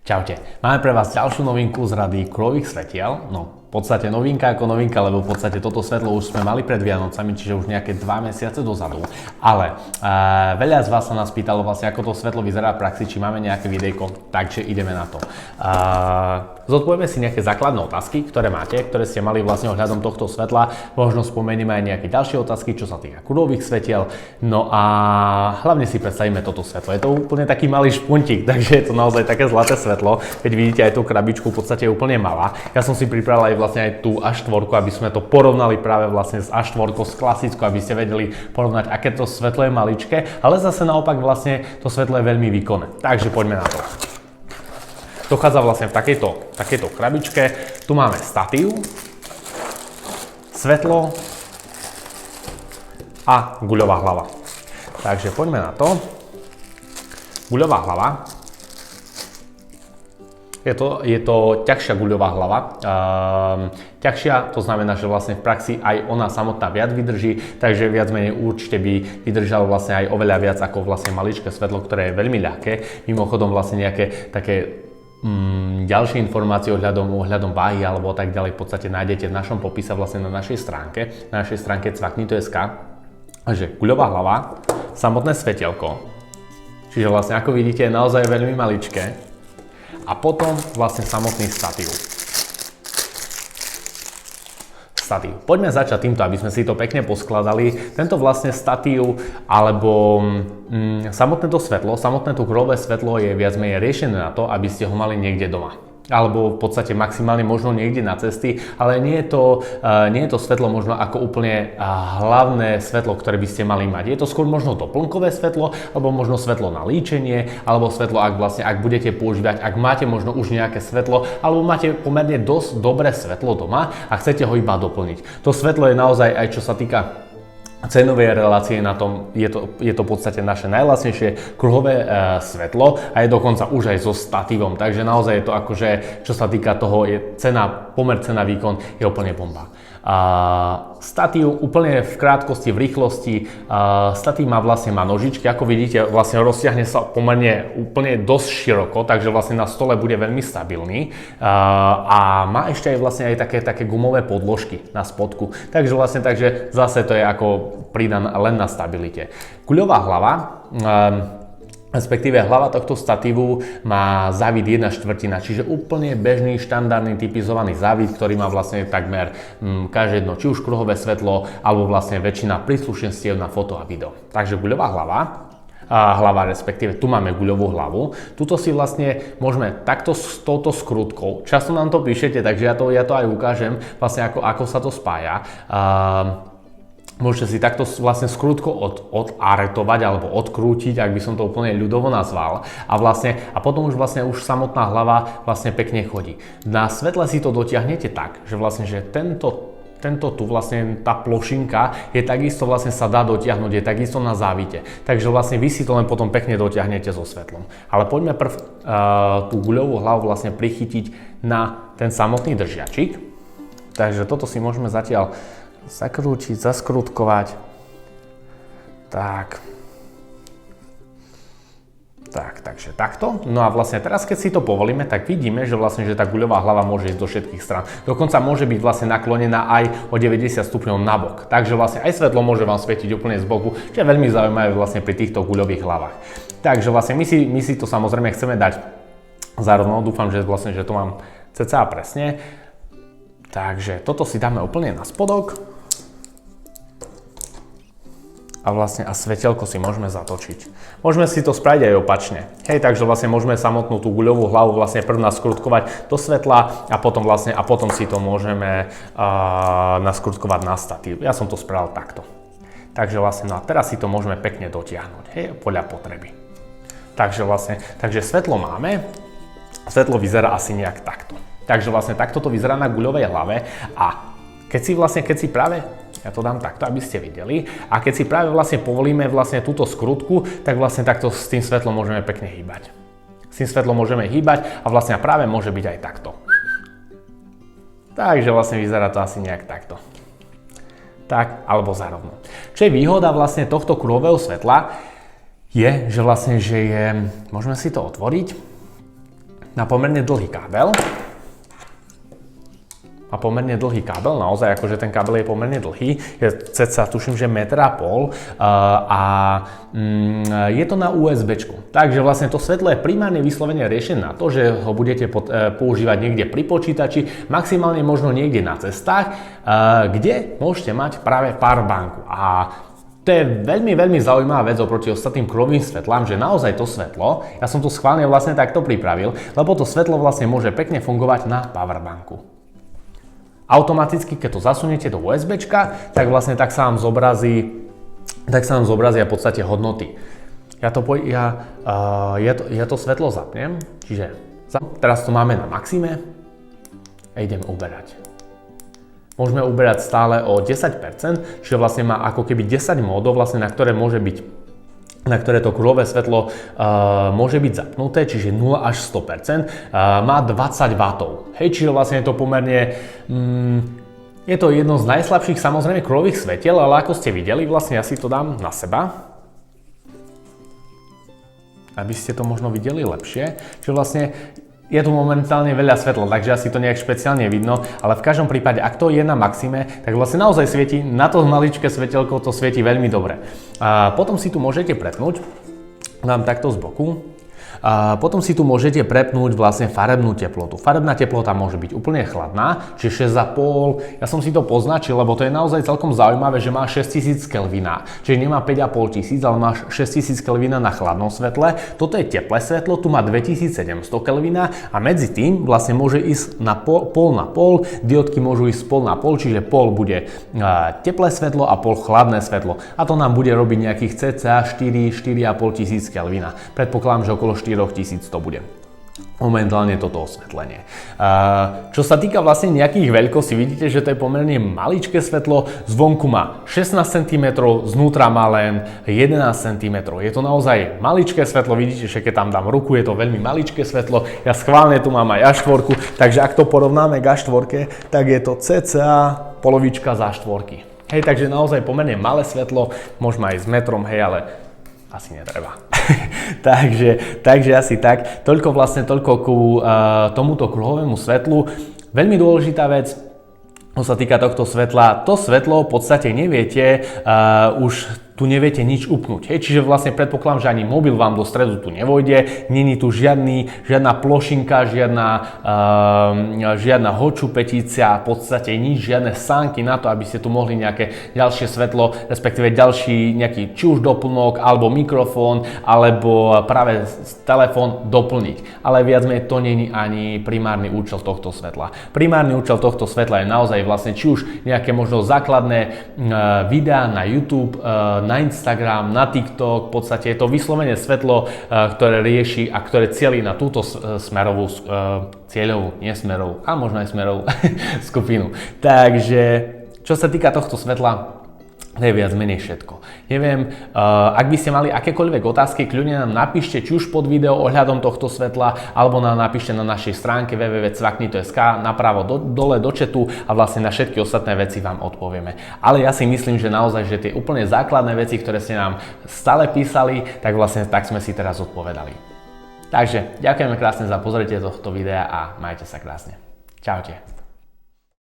Čaute, máme pre vás ďalšiu novinku z rady kruhových svetiel. No, v podstate novinka ako novinka, lebo v podstate toto svetlo už sme mali pred Vianocami, čiže už nejaké 2 mesiace dozadu. Ale veľa z vás sa nás pýtalo vlastne, ako to svetlo vyzerá v praxi, či máme nejaké videjko, takže ideme na to. Zodpovieme si nejaké základné otázky, ktoré máte, ktoré ste mali vlastne ohľadom tohto svetla. Možno spomenieme aj nejaké ďalšie otázky, čo sa týka kruhových svetiel. No a hlavne si predstavíme toto svetlo. Je to úplne taký malý špuntík, takže je to naozaj také zlaté svetlo. Keď vidíte aj tú krabičku, v podstate je úplne malá. Ja som si pripravil aj vlastne aj tú A4, aby sme to porovnali práve vlastne s A4, s klasickou, aby ste vedeli porovnať, aké to svetlo je maličké, ale zase naopak vlastne to svetlo je veľmi výkonné. Takže poďme na to. Dochádza vlastne v takejto krabičke. Tu máme statív, svetlo a guľová hlava. Takže poďme na to. Guľová hlava. Je to ťažšia guľová hlava. Ťažšia, to znamená, že vlastne v praxi aj ona samotná viac vydrží, takže viac menej určite by vydržalo vlastne aj oveľa viac ako vlastne maličké svetlo, ktoré je veľmi ľahké. Mimochodom vlastne nejaké také ďalšie informácie ohľadom váhy alebo tak ďalej v podstate nájdete v našom popise vlastne na našej stránke cvaknito.sk. Takže guľová hlava, samotné svetielko, čiže vlastne ako vidíte je naozaj veľmi maličké. A potom vlastne samotný statív. Poďme začať týmto, aby sme si to pekne poskladali. Tento vlastne statív alebo samotné to svetlo, samotné to kruhové svetlo je viac menej riešené na to, aby ste ho mali niekde doma. Alebo v podstate maximálne možno niekde na cesty, ale nie je to svetlo možno ako úplne hlavné svetlo, ktoré by ste mali mať. Je to skôr možno doplnkové svetlo, alebo možno svetlo na líčenie, alebo svetlo, ak budete používať, ak máte možno už nejaké svetlo, alebo máte pomerne dosť dobré svetlo doma a chcete ho iba doplniť. To svetlo je naozaj aj čo sa týka cenovej relácie na tom, je to v podstate naše najlacnejšie kruhové svetlo a je dokonca už aj so statívom, takže naozaj je to akože, čo sa týka toho, je pomer cena výkon je úplne bomba. Statív úplne v krátkosti, v rýchlosti, statív má nožičky, ako vidíte vlastne roztiahne sa pomerne úplne dosť široko, takže vlastne na stole bude veľmi stabilný a má ešte aj vlastne aj také gumové podložky na spodku, takže zase to je ako pridané len na stabilite. Guľová hlava, respektíve hlava tohto statívu má závid 1/4, čiže úplne bežný, štandardný, typizovaný závid, ktorý má vlastne takmer každé jedno, či už kruhové svetlo, alebo vlastne väčšina príslušenstiev na foto a video. Takže guľová hlava, respektíve tu máme guľovú hlavu. Tuto si vlastne môžeme takto s touto skrutkou, často nám to píšete, takže ja to aj ukážem, vlastne ako sa to spája. Môžete si takto vlastne skrutko odaretovať alebo odkrútiť, ak by som to úplne ľudovo nazval. A potom už samotná hlava vlastne pekne chodí. Na svetle si to dotiahnete tak, že vlastne že tento tu vlastne tá plošinka je takisto vlastne sa dá dotiahnuť, je takisto na závite. Takže vlastne vy si to len potom pekne dotiahnete so svetlom. Ale poďme tú guľovú hlavu vlastne prichytiť na ten samotný držiačik. Takže toto si môžeme zatiaľ zakrútiť, zaskrutkovať. Takže takto. No a vlastne teraz, keď si to povolíme, tak vidíme, že vlastne že tá guľová hlava môže ísť do všetkých strán. Dokonca môže byť vlastne naklonená aj o 90 stupňov nabok. Takže vlastne aj svetlo môže vám svietiť úplne z boku, čo je veľmi zaujímavé vlastne pri týchto guľových hlavách. Takže vlastne my si to samozrejme chceme dať zarovno. Dúfam, že vlastne že to mám cca presne. Takže toto si dáme úplne na spodok. A svetelko si môžeme zatočiť. Môžeme si to spraviť aj opačne. Takže vlastne môžeme samotnú tú guľovú hlavu vlastne prv naskrutkovať do svetla a potom si to môžeme naskrutkovať na statív. Ja som to spravil takto. Takže vlastne, no a teraz si to môžeme pekne dotiahnuť, podľa potreby. Takže svetlo máme. Svetlo vyzerá asi nejak takto. Takže vlastne takto to vyzerá na guľovej hlave a keď si práve, ja to dám takto, aby ste videli, a keď si práve vlastne povolíme vlastne túto skrutku, tak vlastne takto s tým svetlom môžeme pekne hýbať. A vlastne práve môže byť aj takto. Takže vlastne vyzerá to asi nejak takto. Tak, alebo zarovno. Čo je výhoda vlastne tohto kruhového svetla, je, že vlastne, môžeme si to otvoriť. na pomerne dlhý kábel. Naozaj akože ten kábel je pomerne dlhý, cca tuším, že 1,5 m a je to na USBčku. Takže vlastne to svetlo je primárne vyslovene riešené na to, že ho budete používať niekde pri počítači, maximálne možno niekde na cestách, kde môžete mať práve powerbanku. A to je veľmi, veľmi zaujímavá vec oproti ostatným kruhovým svetlám, že naozaj to svetlo, ja som to schválne vlastne takto pripravil, lebo to svetlo vlastne môže pekne fungovať na powerbanku. Automaticky, keď to zasuniete do USBčka, tak vlastne tak sa vám zobrazia v podstate hodnoty. Ja to svetlo zapnem, čiže teraz to máme na maxime a idem uberať. Môžeme uberať stále o 10%, čiže vlastne má ako keby 10 módov, vlastne na ktoré to kruhové svetlo môže byť zapnuté, čiže 0 až 100%, má 20 W. Hej, čiže vlastne je to pomerne, je to jedno z najslabších samozrejme kruhových svetiel, ale ako ste videli, vlastne ja si to dám na seba, aby ste to možno videli lepšie, čiže vlastne je tu momentálne veľa svetla, takže asi to nejak špeciálne vidno, ale v každom prípade, ak to je na maxime, tak vlastne naozaj svieti, na to maličké svetelko to svieti veľmi dobre. A potom si tu môžete prepnúť, dám takto z boku, a potom si tu môžete prepnúť vlastne farebnú teplotu. Farebná teplota môže byť úplne chladná, čiže 6,5, ja som si to poznačil, lebo to je naozaj celkom zaujímavé, že má 6000 Kelvina, čiže nemá 5500, ale má 6000 Kelvina na chladnom svetle. Toto je teplé svetlo, tu má 2700 Kelvina a medzi tým vlastne môže ísť na pol na pol, diodky môžu ísť pol na pol, čiže pol bude teplé svetlo a pol chladné svetlo. A to nám bude robiť nejakých cca 4-4,5 tisíc Kelvina. Predpokladám, že okolo 4000 to bude momentálne toto osvetlenie. Čo sa týka vlastne nejakých veľkostí, vidíte, že to je pomerne maličké svetlo, zvonku má 16 cm, znútra má len 11 cm. Je to naozaj maličké svetlo, vidíte, že keď tam dám ruku, je to veľmi maličké svetlo. Ja schválne tu mám aj A4, takže ak to porovnáme k A4, tak je to cca polovička z A4. Hej, takže naozaj pomerne malé svetlo, môžeme aj s metrom, hej, ale asi netreba. takže asi tak. Toľko ku tomuto kruhovému svetlu. Veľmi dôležitá vec, čo sa týka tohto svetla, to svetlo v podstate neviete už tu neviete nič upnúť. Hej, čiže vlastne predpokladám, že ani mobil vám do stredu tu nevojde, není tu žiadna plošinka, žiadna hočupetícia, v podstate nič, žiadne sánky na to, aby ste tu mohli nejaké ďalšie svetlo, respektíve ďalší nejaký či už doplnok, alebo mikrofón, alebo práve telefón doplniť. Ale viac menej to není ani primárny účel tohto svetla. Primárny účel tohto svetla je naozaj vlastne či už nejaké možno základné videá na YouTube, na Instagram, na TikTok, v podstate je to vyslovene svetlo, ktoré rieši a ktoré cieli na túto smerovú, cieľovú, nie smerovú, a možno aj smerovú skupinu. Takže, čo sa týka tohto svetla, to je viac menej všetko. Neviem, ak by ste mali akékoľvek otázky, kľudne nám napíšte či už pod video ohľadom tohto svetla, alebo nám napíšte na našej stránke www.cvakni.sk napravo dole do chatu a vlastne na všetky ostatné veci vám odpovieme. Ale ja si myslím, že naozaj, že tie úplne základné veci, ktoré ste nám stále písali, tak vlastne tak sme si teraz odpovedali. Takže ďakujeme krásne za pozretie tohto videa a majte sa krásne. Čaute.